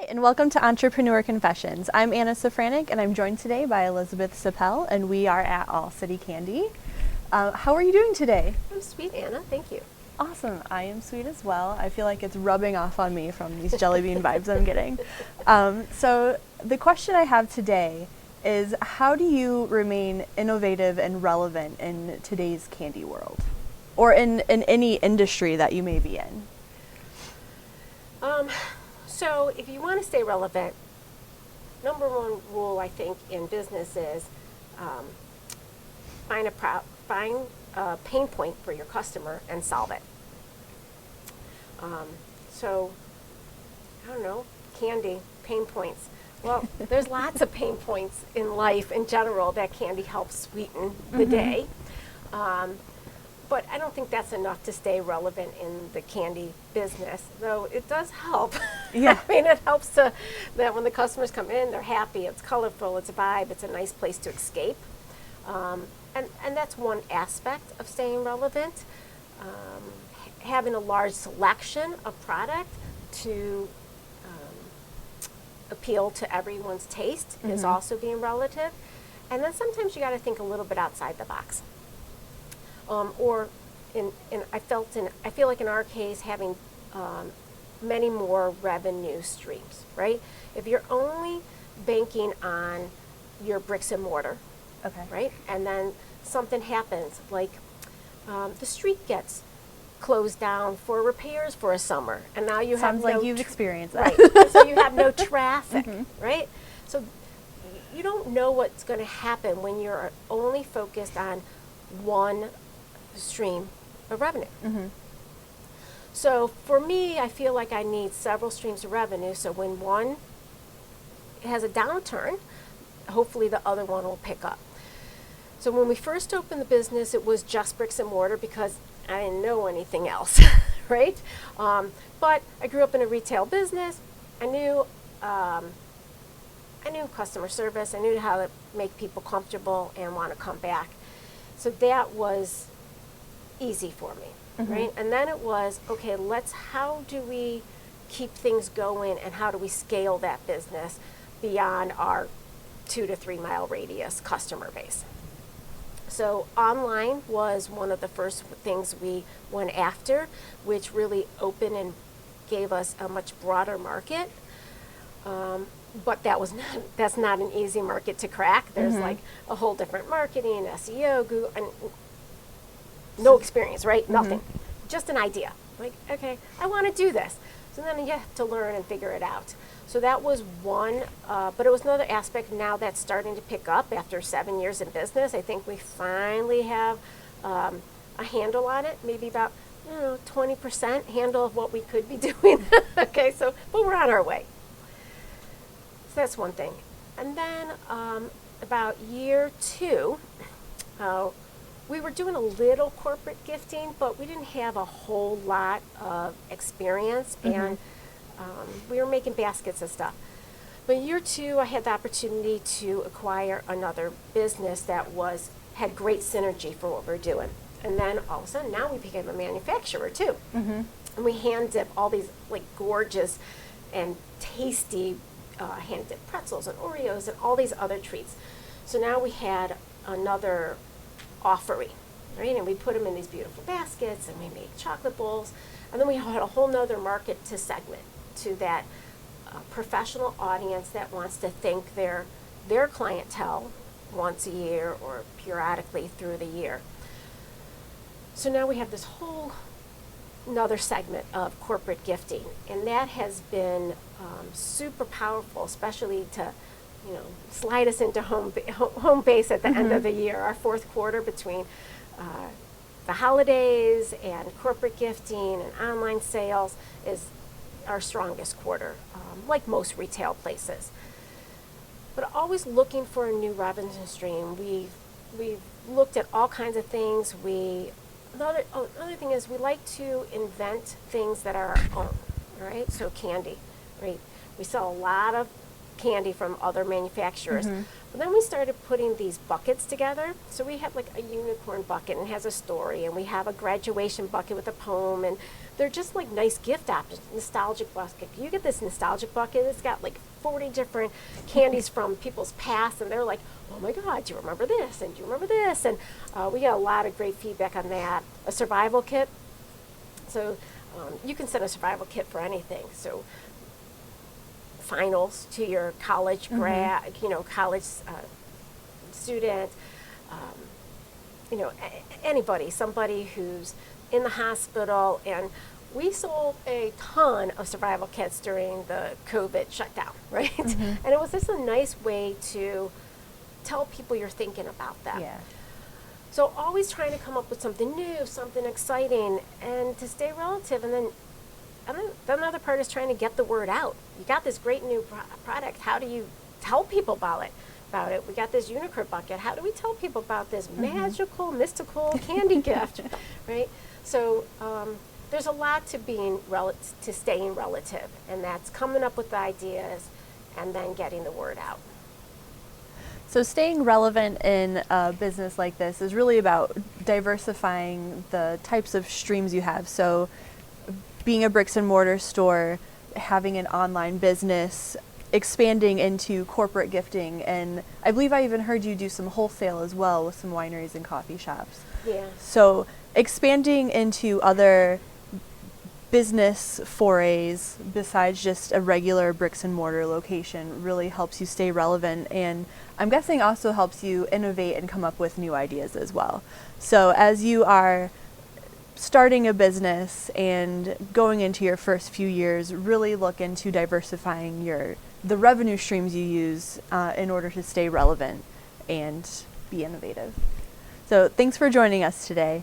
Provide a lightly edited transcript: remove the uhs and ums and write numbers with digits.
And welcome to Entrepreneur Confessions. I'm Anna Safranik, and I'm joined today by Elizabeth Sapel, and we are at All City Candy. How are you doing today? I'm sweet, Anna. Thank you. Awesome. I am sweet as well. I feel like it's rubbing off on me from these jelly bean vibes I'm getting. So the question I have today is, how do you remain innovative and relevant in today's candy world? Or in any industry that you may be in? So if you want to stay relevant, number one rule I think in business is find a pain point for your customer and solve it. So I don't know, candy, pain points. Well, there's lots of pain points in life in general that candy helps sweeten the day. But I don't think that's enough to stay relevant in the candy business, though it does help. Yeah. I mean, it helps that when the customers come in, they're happy, it's colorful, it's a vibe, it's a nice place to escape. And that's one aspect of staying relevant. Having a large selection of product to appeal to everyone's taste is also being relative. And then sometimes you got to think a little bit outside the box. I feel like in our case, having many more revenue streams, right? If you're only banking on your bricks and mortar, Okay. right? And then something happens, like the street gets closed down for repairs for a summer, and now you Sounds have like no you've experienced that. right. So you have no traffic, right? So you don't know what's going to happen when you're only focused on one stream of revenue. So for me, I feel like I need several streams of revenue, so when one has a downturn, hopefully the other one will pick up. So when we first opened the business, it was just bricks and mortar because I didn't know anything else, right? But I grew up in a retail business. I knew customer service. I knew how to make people comfortable and want to come back. So that was easy for me, right? And then it was, okay, how do we keep things going and how do we scale that business beyond our 2 to 3 mile radius customer base? So online was one of the first things we went after, which really opened and gave us a much broader market. But that's not an easy market to crack. There's like a whole different marketing, SEO, Google, and no experience, right? Nothing. Just an idea. Like, okay, I want to do this. So then you have to learn and figure it out. So that was one, but it was another aspect now that's starting to pick up after 7 years in business. I think we finally have a handle on it, maybe about 20% handle of what we could be doing. Okay, but we're on our way. So that's one thing. And then about year 2, we were doing a little corporate gifting, but we didn't have a whole lot of experience, and we were making baskets and stuff. But year 2, I had the opportunity to acquire another business that had great synergy for what we're doing. And then all of a sudden, now we became a manufacturer too. And we hand dip all these like gorgeous and tasty hand dip pretzels and Oreos and all these other treats. So now we had another offering, right? And we put them in these beautiful baskets, and we made chocolate bowls, and then we had a whole nother market to segment to that professional audience that wants to thank their clientele once a year or periodically through the year. So now we have this whole another segment of corporate gifting, and that has been super powerful, especially to slide us into home base at the end of the year. Our fourth quarter between the holidays and corporate gifting and online sales is our strongest quarter, like most retail places. But always looking for a new revenue stream. We've looked at all kinds of things. Another thing is we like to invent things that are our own, right? So candy, right? We sell a lot of candy from other manufacturers. But then we started putting these buckets together. So we have like a unicorn bucket and it has a story, and we have a graduation bucket with a poem, and they're just like nice gift options. Nostalgic bucket. You get this nostalgic bucket, it's got like 40 different candies from people's past, and they're like, oh my God, do you remember this? And do you remember this? And we got a lot of great feedback on that. A survival kit. So you can send a survival kit for anything. So finals to your college grad, college student, anybody, somebody who's in the hospital. And we sold a ton of survival kits during the COVID shutdown, right? And it was just a nice way to tell people you're thinking about them. Yeah. So always trying to come up with something new, something exciting, and to stay relative. And then another part is trying to get the word out. You got this great new product. How do you tell people about it? We got this Unicre bucket. How do we tell people about this magical, mystical candy gift, right? So there's a lot to staying relative, and that's coming up with the ideas and then getting the word out. So staying relevant in a business like this is really about diversifying the types of streams you have. So being a bricks and mortar store, having an online business, expanding into corporate gifting, and I believe I even heard you do some wholesale as well with some wineries and coffee shops. Yeah. So expanding into other business forays besides just a regular bricks and mortar location really helps you stay relevant, and I'm guessing also helps you innovate and come up with new ideas as well. So as you are starting a business and going into your first few years, really look into diversifying the revenue streams you use in order to stay relevant and be innovative. So thanks for joining us today.